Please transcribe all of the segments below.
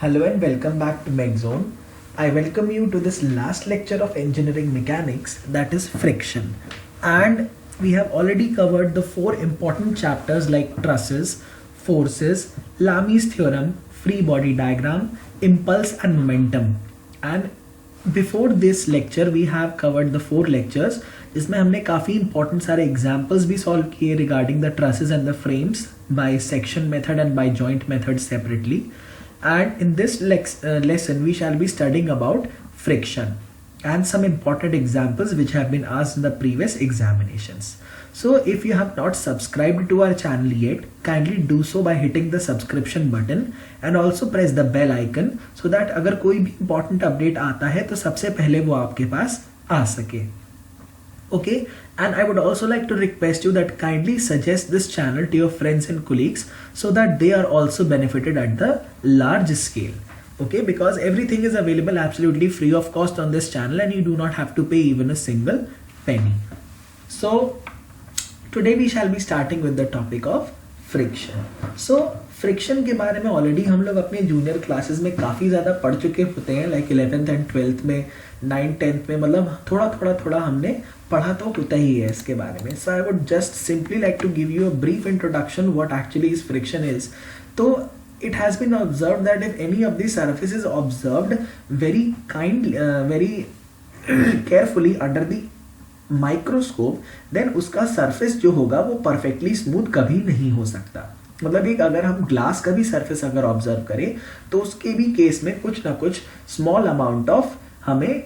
Hello and welcome back to MechZone. I welcome you to this last lecture of engineering mechanics, that is friction. And we have already covered the four important chapters like trusses, forces, Lami's theorem, free body diagram, impulse and momentum. And before this lecture we have covered the four lectures जिसमें हमने काफ़ी important सारे examples भी solve किए regarding the trusses and the frames by section method and by joint method separately. And in this lesson we shall be studying about friction and some important examples which have been asked in the previous examinations. So if you have not subscribed to our channel yet, kindly do so by hitting the subscription button and also press the bell icon so that अगर कोई भी important update आता है तो सबसे पहले वो आपके पास आ सके. Okay, and I would also like to request you that kindly suggest this channel to your friends and colleagues so that they are also benefited at the large scale. Okay, because everything is available absolutely free of cost on this channel and you do not have to pay even a single penny. So today we shall be starting with the topic of friction. So friction के बारे में already हम लोग अपने junior classes में काफ़ी ज़्यादा पढ़ चुके होते हैं, लाइक 11th एंड 12th में, 9th 10th में, मतलब थोड़ा हमने पढ़ा तो होता ही है इसके बारे में. So I would just simply like to give you a brief introduction what actually is friction is. तो it has been observed that if any of these surfaces is observed very carefully under the microscope, then उसका surface जो होगा वो perfectly smooth कभी नहीं हो सकता. मतलब एक अगर हम ग्लास का भी सरफेस अगर ऑब्जर्व करें तो उसके भी केस में कुछ ना कुछ स्मॉल अमाउंट ऑफ हमें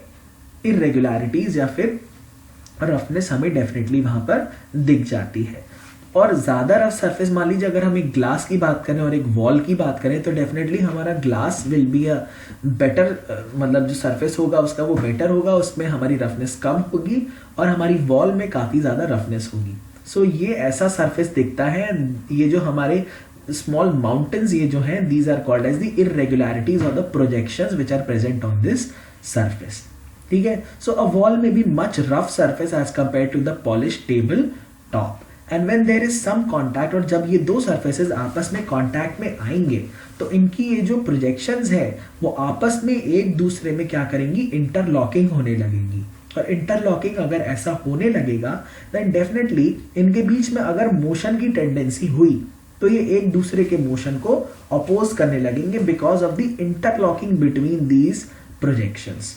इरेगुलरिटीज या फिर रफनेस हमें डेफिनेटली वहां पर दिख जाती है. और ज़्यादा रफ सरफेस, मान लीजिए अगर हम एक ग्लास की बात करें और एक वॉल की बात करें तो डेफिनेटली हमारा glass will be a better, मतलब जो सरफेस होगा उसका वो बेटर होगा, उसमें हमारी रफनेस कम होगी और हमारी वॉल में काफ़ी ज़्यादा रफनेस होगी. सो ये ऐसा सरफेस दिखता है. ये जो हमारे स्मॉल माउंटेन्स ये जो हैं, these are called as the irregularities और the projections which are present on this surface. ठीक है. सो अ वॉल में be much rough surface as compare to the polish table top. And when there is some contact, और जब ये दो surfaces आपस में कॉन्टैक्ट में आएंगे तो इनकी ये जो प्रोजेक्शंस है वो आपस में एक दूसरे में क्या करेंगी, इंटरलॉकिंग होने लगेंगी. और इंटरलॉकिंग अगर ऐसा होने लगेगा देन डेफिनेटली इनके बीच में अगर मोशन की टेंडेंसी हुई तो ये एक दूसरे के मोशन को अपोज करने लगेंगे because of the interlocking between these projections.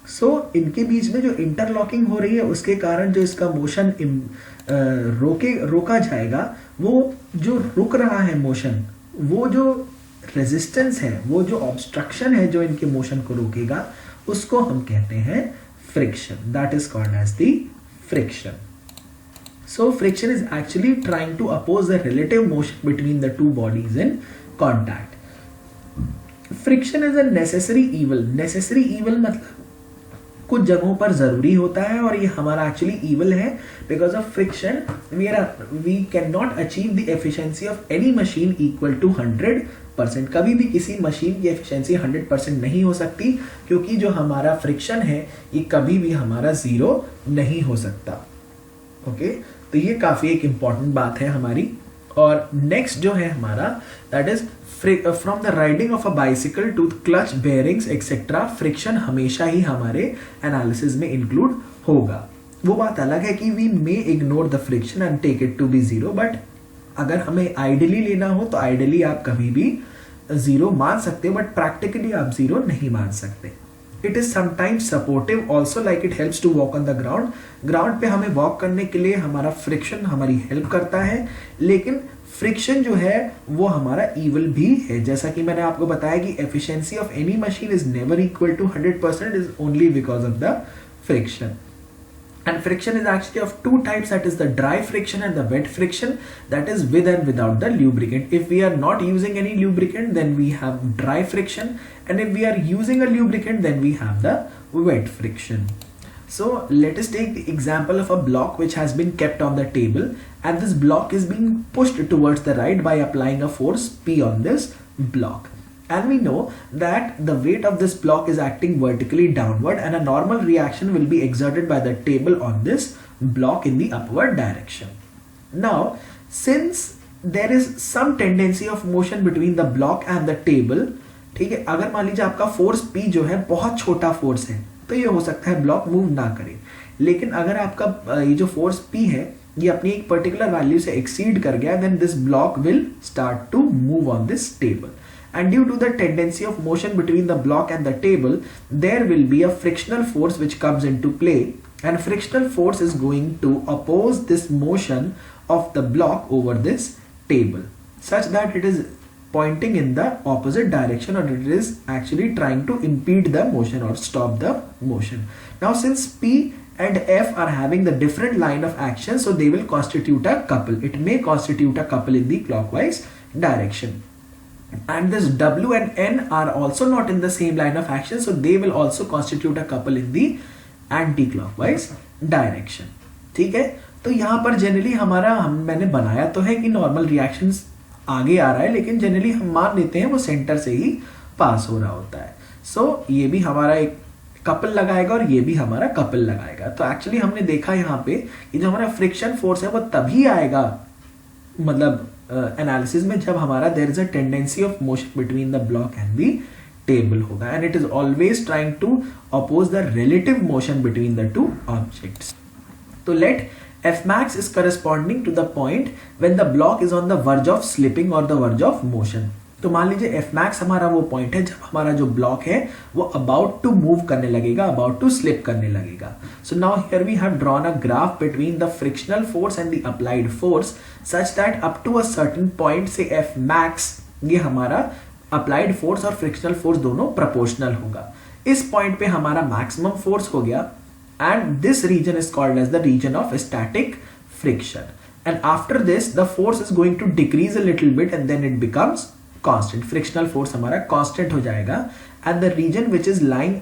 So इनके बीच में जो इंटरलॉकिंग हो रही है उसके कारण जो इसका मोशन रोका जाएगा, वो जो रुक रहा है मोशन, वो जो रेजिस्टेंस है, वो जो ऑब्स्ट्रक्शन है जो इनके मोशन को रोकेगा, उसको हम कहते हैं friction. That is called as the friction. So friction is actually trying to oppose the relative motion between the two bodies in contact. Friction is a necessary evil. Necessary evil मतलब कुछ जगहों पर जरूरी होता है और ये हमारा एक्चुअली evil है. Because of friction we cannot achieve the efficiency of any machine equal to 100%. कभी भी किसी मशीन की एफिशिएंसी 100% नहीं हो सकती क्योंकि जो हमारा फ्रिक्शन है ये कभी भी हमारा जीरो नहीं हो सकता. ओके, तो ये काफी एक इंपॉर्टेंट बात है हमारी. और नेक्स्ट जो है हमारा that is from the riding of a bicycle to clutch bearings etcetera, friction हमेशा ही हमारे एनालिसिस में इंक्लूड होगा. वो बात अलग है कि we may ignore the friction and take it to be zero, but अगर हमें आइडियली लेना हो तो आइडियली आप कभी भी जीरो मान सकते हो बट प्रैक्टिकली आप जीरो नहीं मान सकते. It is sometimes supportive also, like it helps to walk on the ground. Ground पे हमें वॉक करने के लिए हमारा फ्रिक्शन हमारी हेल्प करता है, लेकिन फ्रिक्शन जो है वो हमारा ईवल भी है. जैसा कि मैंने आपको बताया कि efficiency of any machine is never equal to 100%, is only because of the friction. And friction is actually of two types, that is the dry friction and the wet friction, that is with and without the lubricant. If we are not using any lubricant then we have dry friction, and if we are using a lubricant then we have the wet friction. So let us take the example of a block which has been kept on the table and this block is being pushed towards the right by applying a force P on this block. And we know that the weight of this block is acting vertically downward and a normal reaction will be exerted by the table on this block in the upward direction. Now, since there is some tendency of motion between the block and the table, ठीक है, अगर मान लीजिए आपका force P जो है बहुत छोटा फोर्स है तो ये हो सकता है ब्लॉक मूव ना करे, लेकिन अगर आपका ये जो फोर्स P है ये अपनी एक पर्टिकुलर वैल्यू से एक्सीड कर गया, then this block will start to move on this table. And due to the tendency of motion between the block and the table, there will be a frictional force which comes into play, and frictional force is going to oppose this motion of the block over this table such that it is pointing in the opposite direction, or it is actually trying to impede the motion or stop the motion. Now since P and F are having the different line of action, so they will constitute a couple. It may constitute a couple in the clockwise direction. And this W and N are also not in the same line of action, so they will also constitute a couple in the anti-clockwise direction. ठीक है, तो यहाँ पर generally मैंने बनाया तो है कि नॉर्मल रिएक्शंस आगे आ रहा है, लेकिन जनरली हम मान लेते हैं वो सेंटर से ही पास हो रहा होता है. सो ये भी हमारा एक कपल लगाएगा और ये भी हमारा कपल लगाएगा. तो एक्चुअली हमने देखा यहाँ पे कि जो हमारा फ्रिक्शन फोर्स है वो तभी आएगा, मतलब एनालिसिस में, जब हमारा there is a tendency of motion between the block and the table होगा, and it is always trying to oppose the relative motion between the two objects. तो let F max is corresponding to the point when the block is on the verge of slipping or the verge of motion. तो मान लीजिए F max हमारा वो point है जब हमारा जो ब्लॉक है वो अबाउट टू मूव करने लगेगा, अबाउट टू स्लिप करने लगेगा. So now here we have drawn a graph between the frictional force and the applied force such that up to a certain point से F max ये हमारा applied force और frictional force दोनों proportional होगा. इस point पे हमारा maximum force हो गया, and this region is called as the region of static friction, and after this the force is going to decrease a little bit and then it becomes constant. Frictional force हमारा constant हो जाएगा, and the region which is lying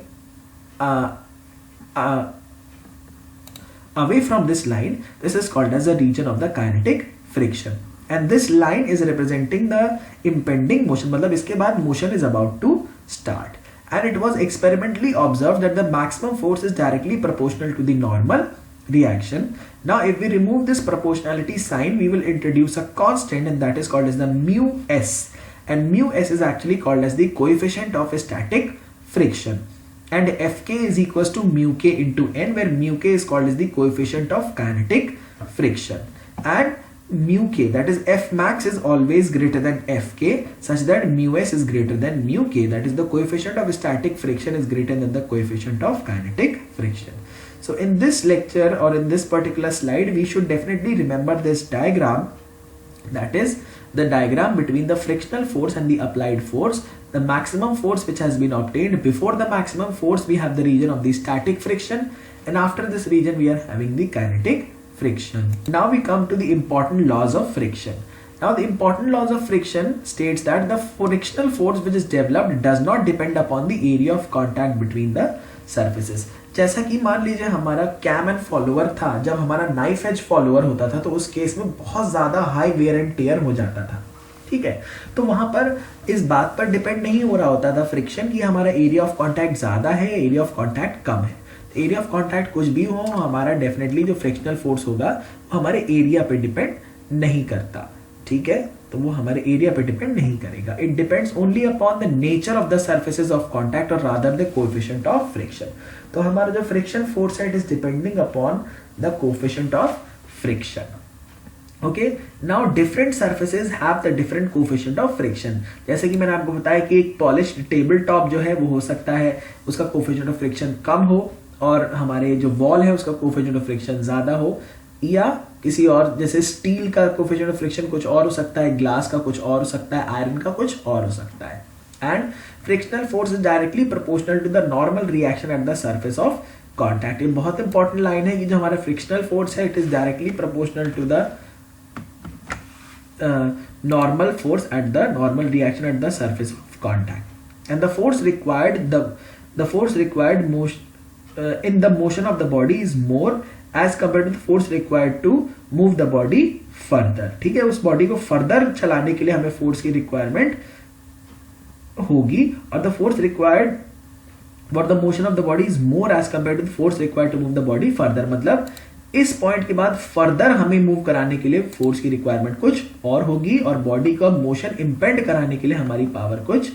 away from this line, this is called as the region of the kinetic friction, and this line is representing the impending motion, मतलब इसके बाद motion is about to start. And it was experimentally observed that the maximum force is directly proportional to the normal reaction. Now if we remove this proportionality sign, we will introduce a constant, and that is called as the mu s, and mu s is actually called as the coefficient of static friction, and Fk is equals to mu k into n, where mu k is called as the coefficient of kinetic friction, and mu k, that is F max, is always greater than Fk such that mu s is greater than mu k, that is the coefficient of static friction is greater than the coefficient of kinetic friction. So in this lecture or in this particular slide, we should definitely remember this diagram, that is the diagram between the frictional force and the applied force. The maximum force which has been obtained, before the maximum force we have the region of the static friction, and after this region we are having the kinetic friction. Now we come to the important laws of friction. Now the important laws of friction states that the frictional force which is developed does not depend upon the area of contact between the surfaces. जैसा कि मान लीजिए हमारा cam and follower था, जब हमारा knife edge follower होता था तो उस केस में बहुत ज्यादा हाई वेयर एंड टेयर हो जाता था. ठीक है, तो वहां पर इस बात पर डिपेंड नहीं हो रहा होता था फ्रिक्शन कि हमारा एरिया ऑफ कॉन्टैक्ट ज्यादा है, एरिया ऑफ कॉन्टैक्ट कम है. एरिया ऑफ कॉन्टैक्ट कुछ भी हो, हमारा डेफिनेटली जो फ्रिक्शनल फोर्स होगा वो हमारे एरिया पे डिपेंड नहीं करता. ठीक है, तो वो हमारे एरिया पे डिपेंड नहीं करेगा. It depends only upon the nature of the surfaces of contact और rather the coefficient of friction. तो हमारा जो फ्रिक्शन फोर्स है it is depending upon the coefficient of friction. Okay, now different surfaces have the different coefficient of friction. जैसे कि मैंने आपको बताया कि एक पॉलिश्ड टेबल टॉप जो है वो हो सकता है उसका कोएफिशिएंट ऑफ फ्रिक्शन कम हो, और हमारे जो वॉल है उसका कोएफिशिएंट ऑफ फ्रिक्शन ज्यादा हो, या किसी और जैसे स्टील का कोएफिशिएंट ऑफ फ्रिक्शन कुछ और हो सकता है, ग्लास का कुछ और हो सकता है, आयरन का कुछ और हो सकता है. And frictional force is directly proportional to the normal reaction at the surface of contact. ये बहुत इंपॉर्टेंट लाइन है कि जो हमारा फ्रिक्शनल फोर्स है it is directly proportional to the normal force at the normal reaction at the surface of contact, and the force required in the motion of the body is more as compared to the force required to move the body further. ठीक है, उस body को further चलाने के लिए हमें force की requirement होगी, और the force required for the motion of the body is more as compared to the force required to move the body further. मतलब इस पॉइंट के बाद फर्दर हमें मूव कराने के लिए फोर्स की रिक्वायरमेंट कुछ और होगी, और बॉडी का मोशन इंपेंड कराने के लिए हमारी पावर कुछ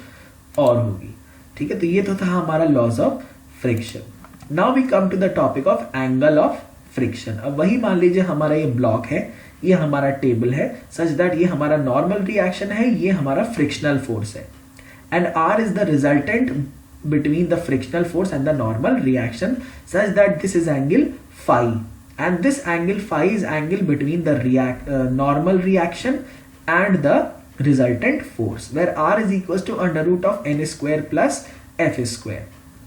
और होगी। ठीक है, तो ये तो था हमारा laws of friction. Now we come to the topic of angle of friction. अब वही मान लीजिए हमारा ये ब्लॉक है, ये हमारा टेबल है, सच दैट ये हमारा नॉर्मल रिएक्शन है, ये हमारा फ्रिक्शनल फोर्स है, and R is the resultant between the frictional force and the normal reaction, such that this is angle phi, and this angle phi is angle between the normal reaction and the resultant force, where r is equals to under root of n square plus f square।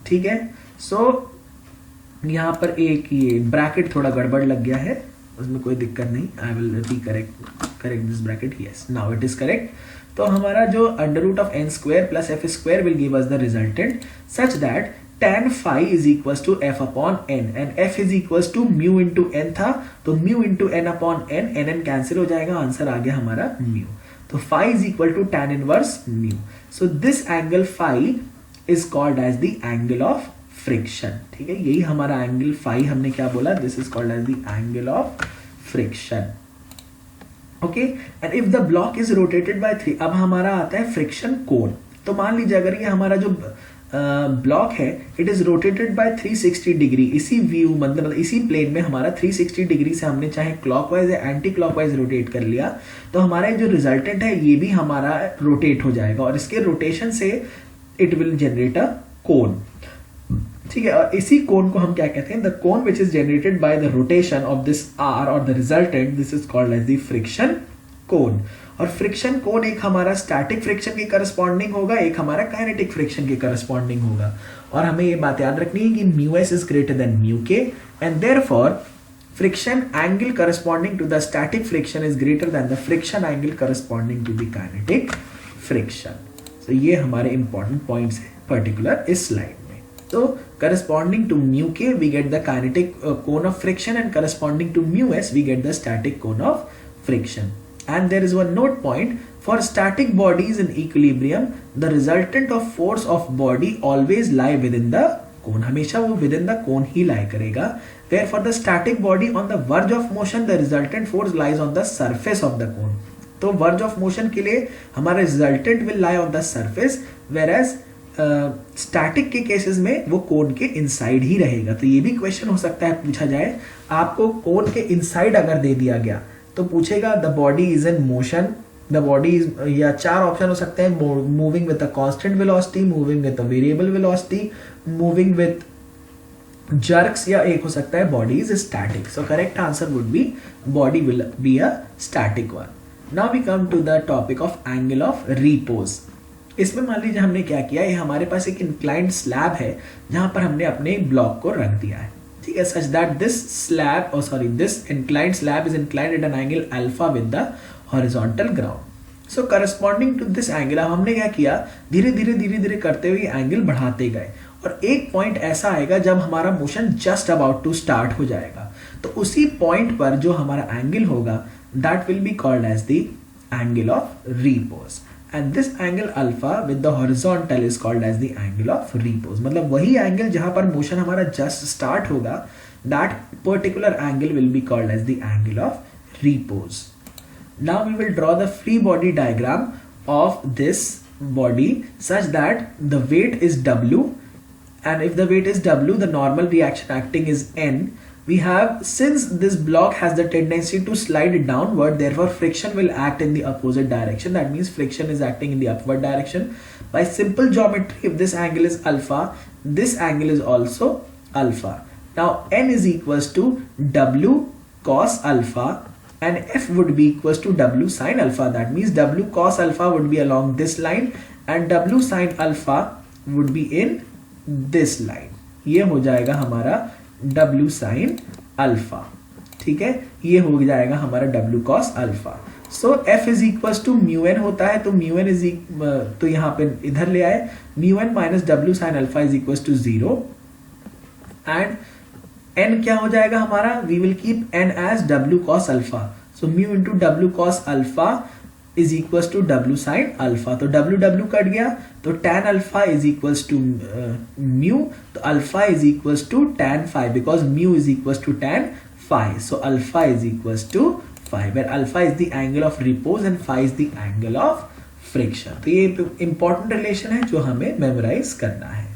ठीक है, सो यहाँ पर एक ये bracket थोड़ा गड़बड़ लग गया है, उसमें कोई दिक्कत नहीं, I will correct this bracket. Yes, now it is correct. तो हमारा जो under root of N square plus F square will give us the resultant such that tan phi is equals to f upon n, and f is equals to mu into n था, तो mu into n upon n, n cancel हो जाएगा, answer आ गया हमारा mu। तो phi is equal to tan inverse mu। So this angle phi is called as the angle of friction। ठीक है, यही हमारा एंगल phi हमने क्या बोला, this is called as the angle of friction. Okay, and if the block is rotated by 3, अब हमारा आता है फ्रिक्शन कोण। तो मान लीजिए अगर ये हमारा जो ब्लॉक है it is rotated bye 360 degree, इसी व्यू मतलब इसी प्लेन में हमारा 360 डिग्री से हमने चाहे क्लॉकवाइज या एंटी क्लॉकवाइज रोटेट कर लिया, तो हमारा जो रिजल्टेंट है ये भी हमारा रोटेट हो जाएगा, और इसके रोटेशन से इट विल जनरेट अ कोन। ठीक है, और इसी कोन को हम क्या कहते हैं, the cone which is generated by the rotation of this R और the resultant, this is called as the friction cone. और फ्रिक्शन कोन एक हमारा स्टैटिक फ्रिक्शन के करस्पॉन्डिंग होगा, एक हमारा काइनेटिक फ्रिक्शन के करस्पॉन्डिंग होगा। और हमें ये बात याद रखनी है कि mu s is greater than mu k, and therefore friction angle corresponding to the static friction is greater than the friction angle corresponding to the kinetic friction. तो ये हमारे इंपॉर्टेंट पॉइंट्स है पर्टिकुलर इस स्लाइड में। तो corresponding to mu k we get the kinetic cone of friction, and corresponding to mu s we get the static cone of friction। And there is one note point, for static bodies in equilibrium the resultant of force of body always lie within the cone, हमेशा वो within the cone he lie करेगा, where for the static body on the verge of motion the resultant force lies on the surface of the cone। तो verge of motion के लिए हमारा resultant will lie on the surface, whereas static के cases में वो कोन के inside he रहेगा। तो ये भी क्वेश्चन हो सकता है पूछा जाए, आपको कोन के इनसाइड अगर दे दिया गया तो पूछेगा the body is in motion, the body is, या चार ऑप्शन हो सकते हैं, moving with a constant velocity, moving with a variable velocity, moving with jerks, या एक हो सकता है body is static. So correct answer would be body will be a static one. Now we come to the topic of angle of repose. इसमें मान लीजिए हमने क्या किया, ये हमारे पास एक इंक्लाइंड स्लैब है जहां पर हमने अपने ब्लॉक को रख दिया है। ठीक है, such that this inclined slab is inclined at an angle alpha with the horizontal ground. So corresponding to this angle हमने क्या किया, धीरे धीरे करते हुए एंगल बढ़ाते गए, और एक पॉइंट ऐसा आएगा जब हमारा motion just about to start हो जाएगा, तो उसी पॉइंट पर जो हमारा एंगल होगा that will be called as the angle of repose. And this angle alpha with the horizontal is called as the angle of repose। मतलब वही एंगल जहां पर मोशन हमारा जस्ट स्टार्ट होगा, that particular angle will be called as the angle of repose। Now we will draw the free body diagram of this body such that the weight is W, and if the weight is W, the normal reaction acting is N। We have, since this block has the tendency to slide downward, therefore friction will act in the opposite direction, that means friction is acting in the upward direction। By simple geometry, if this angle is alpha, this angle is also alpha। Now N is equals to W cos alpha, and F would be equals to W sin alpha, that means W cos alpha would be along this line and W sin alpha would be in this line। ये हो जाएगा हमारा W sin alpha. ठीक है, ये हो जाएगा हमारा W cos alpha. So F is equal to mu N होता है, तो म्यू एन इज तो यहाँ पे इधर ले आए, mu N minus W sin alpha is equal to 0, and n क्या हो जाएगा हमारा, we will keep n as W cos alpha. So mu into W cos alpha is equal to W sin alpha, तो W cut गया, तो tan alpha is equal to mu, तो alpha is equal to tan phi, because mu is equal to tan phi। So alpha is equal to phi, where alpha is the angle of repose and phi is the angle of friction. तो ये important relation है जो हमें memorise करना है।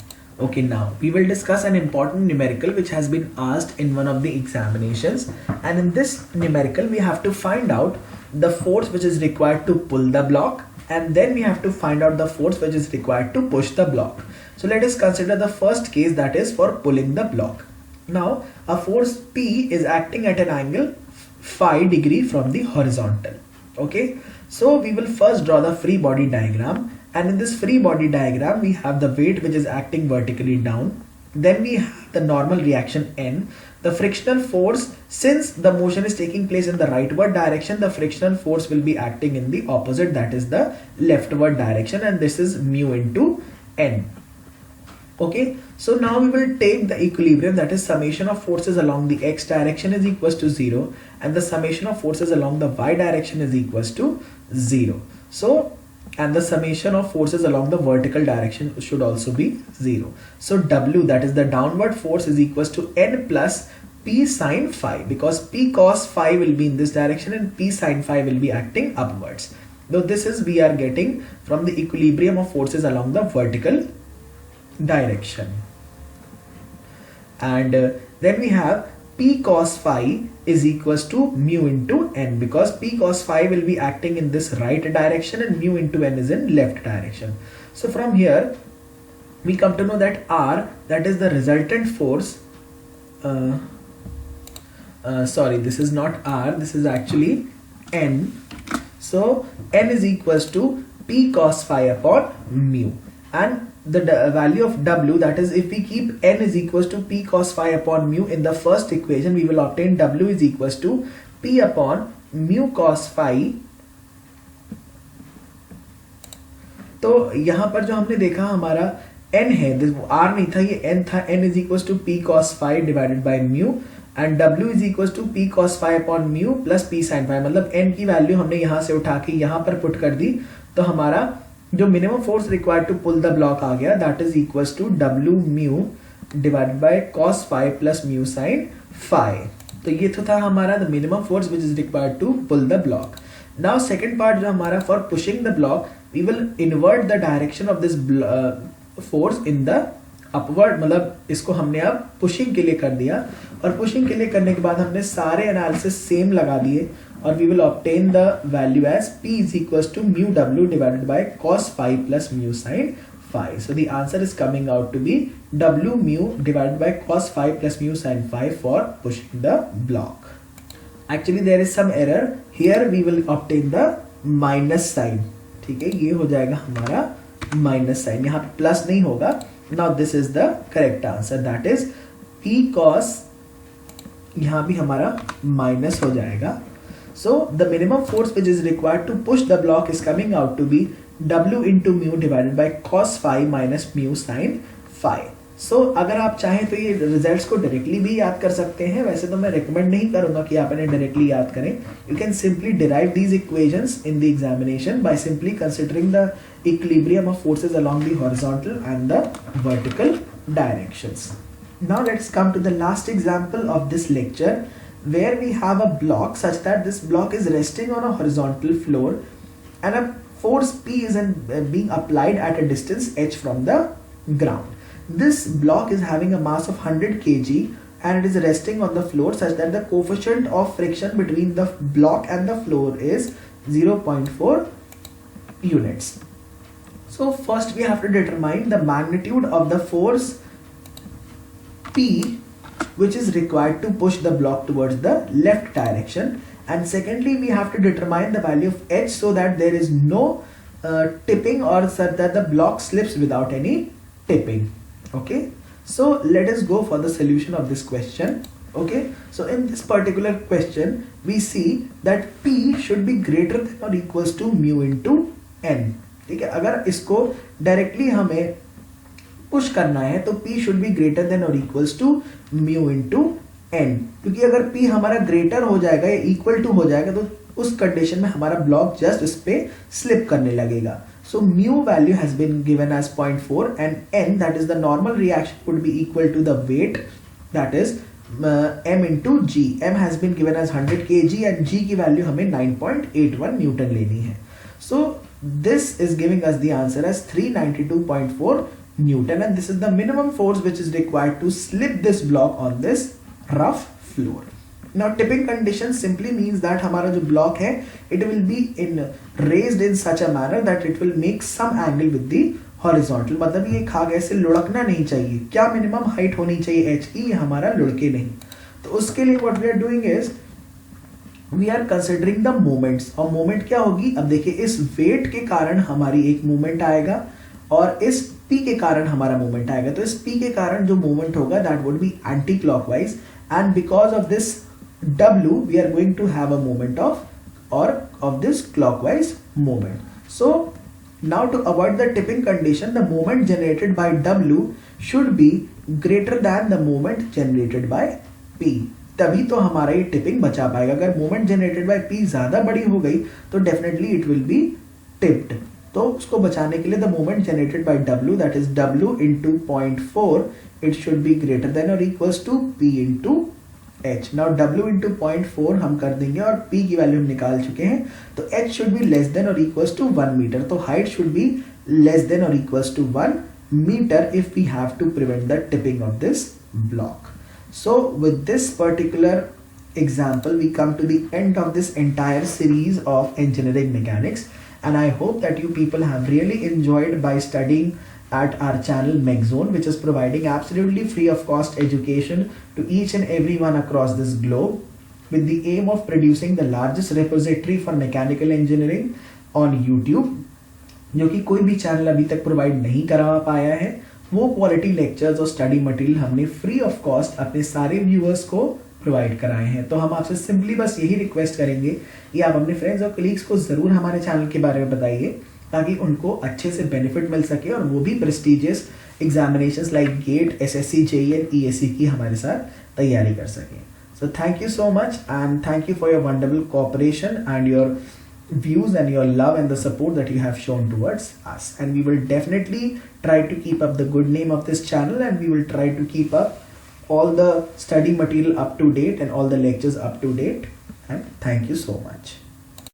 Okay, now we will discuss an important numerical which has been asked in one of the examinations, and in this numerical we have to find out the force which is required to pull the block, and then we have to find out the force which is required to push the block. So let us consider the first case, that is for pulling the block. Now a force P is acting at an angle phi degree from the horizontal. Okay, so we will first draw the free body diagram. And in this free body diagram, we have the weight which is acting vertically down. Then we have the normal reaction N. The frictional force, since the motion is taking place in the rightward direction, the frictional force will be acting in the opposite, that is the leftward direction, and this is mu into N. Okay, so now we will take the equilibrium, that is summation of forces along the x direction is equals to 0, and the summation of forces along the y direction is equals to 0. So and the summation of forces along the vertical direction should also be 0. So W, that is the downward force, is equals to N plus P sin phi, because P cos phi will be in this direction and P sin phi will be acting upwards. Now this is we are getting from the equilibrium of forces along the vertical direction. And then we have P cos phi is equals to mu into N, because P cos phi will be acting in this right direction and mu into N is in left direction. So from here we come to know that R, that is the resultant force, sorry, this is not R, this is actually N. So N is equals to P cos phi upon mu, and the value of W, that is if we keep N is equals to P cos phi upon mu in the first equation, we will obtain W is equals to P upon mu cos phi. तो यहाँ पर जो हमने देखा हमारा N है, R नहीं था, ये N था, N is equals to P cos phi divided by mu, and W is equals to P cos phi upon mu plus P sin phi, मतलब N की वैल्यू हमने यहाँ से उठा के यहाँ पर पुट कर दी, तो हमारा जो minimum force required to pull the block आ गया, that is equals to W mu divided by cos phi plus mu sin phi. तो ये तो था हमारा the minimum force which is required to pull the block. Now second part जो हमारा for pushing the block, we will invert the direction of this force in the upward, मतलब इसको हमने अब पुशिंग के लिए कर दिया, और पुशिंग के लिए करने के बाद हमने सारे एनालिसिस सेम लगा दिए, और we will obtain the value as P is equals to mu W divided by cos phi plus mu sin phi. So the answer is coming out to be W mu divided by cos phi plus mu sin phi for pushing the block. Actually there is some error here, we will obtain the minus sign. ठीक है, ये हो जाएगा हमारा minus sign, यहाँ पे plus नहीं होगा. Now this is the correct answer, that is P cos, यहाँ भी हमारा minus हो जाएगा. So the minimum force which is required to push the block is coming out to be W into mu divided by cos phi minus mu sin phi. So अगर आप चाहें तो ये रिजल्ट्स को डायरेक्टली भी याद कर सकते हैं, वैसे तो मैं रिकमेंड नहीं करूंगा कि आप इन्हें डायरेक्टली याद करें. You can simply derive these equations in the examination by simply considering the equilibrium of forces along the horizontal and the vertical directions. Now let's come to the last example of this lecture, where we have a block such that this block is resting on a horizontal floor and a force P is being applied at a distance h from the ground. This block is having a mass of 100 kg and it is resting on the floor such that the coefficient of friction between the block and the floor is 0.4 units. So first we have to determine the magnitude of the force P which is required to push the block towards the left direction, and secondly we have to determine the value of h so that there is no tipping, or so that the block slips without any tipping. Okay, so let us go for the solution of this question. Okay, so in this particular question we see that P should be greater than or equals to mu into N. ठीक है, अगर इसको directly हमें push करना है तो P should be greater than और equals to mu into N, क्योंकि अगर P हमारा ग्रेटर हो जाएगा या इक्वल टू हो जाएगा तो उस कंडीशन में हमारा ब्लॉक जस्ट इस पे स्लिप करने लगेगा. So mu value has been given as 0.4 and N, that is the normal reaction, would be equal to the weight, that is M into G. M has been given as 100 kg and G की value हमें 9.81 Newton लेनी है. So this is giving us the answer as 392.4 Newton, and this is the minimum force which is required to slip this block on this rough floor. Now tipping condition simply means that हमारा जो block है, it will be raised in such a manner that it will make some angle with the horizontal. मतलब ये खाग ऐसे लुढ़कना नहीं चाहिए. क्या minimum height होनी चाहिए h की, ये हमारा लुढ़के नहीं. तो उसके लिए what we are doing is we are considering the moments. और moment क्या होगी? अब देखिए इस weight के कारण हमारी एक movement आएगा और इस P के कारण हमारा movement आएगा. तो इस P के कारण जो movement होगा that would be anti clockwise, and because of this W we are going to have a moment of this clockwise movement. So now to avoid the tipping condition, the moment generated by W should be greater than the moment generated by P. तभी तो हमारा ये tipping बचा पाएगा. अगर moment generated bye P ज्यादा बड़ी हो गई तो definitely it will be tipped. तो उसको बचाने के लिए the moment generated by W, that is W into 0.4, it should be greater than और equals to P into H. Now W into 0.4 हम कर देंगे और P की वैल्यू हम निकाल चुके हैं. तो H should be less than और इक्वल्स टू 1 मीटर. तो height should be less than और equals to 1 meter if we have to prevent the tipping of this block. So with this particular example we come to the end of this entire series of engineering mechanics, and I hope that you people have really enjoyed by studying at our channel MechZone, which is providing absolutely free of cost education to each and everyone across this globe with the aim of producing the largest repository for mechanical engineering on YouTube, जो कि कोई भी channel अभी तक provide नहीं करा पाया है. वो क्वालिटी लेक्चर्स और स्टडी मटेरियल हमने फ्री ऑफ कॉस्ट अपने सारे व्यूअर्स को प्रोवाइड कराए हैं. तो हम आपसे सिंपली बस यही रिक्वेस्ट करेंगे कि आप अपने फ्रेंड्स और कलीग्स को जरूर हमारे चैनल के बारे में बताइए ताकि उनको अच्छे से बेनिफिट मिल सके और वो भी prestigious examinations like get, SSC, JEE and ESC की हमारे साथ तैयारी कर सकें. So thank you so much and thank you for your wonderful cooperation and your views and your love and the support that you have shown towards us, and we will definitely try to keep up the good name of this channel, and we will try to keep up all the study material up to date and all the lectures up to date. And thank you so much.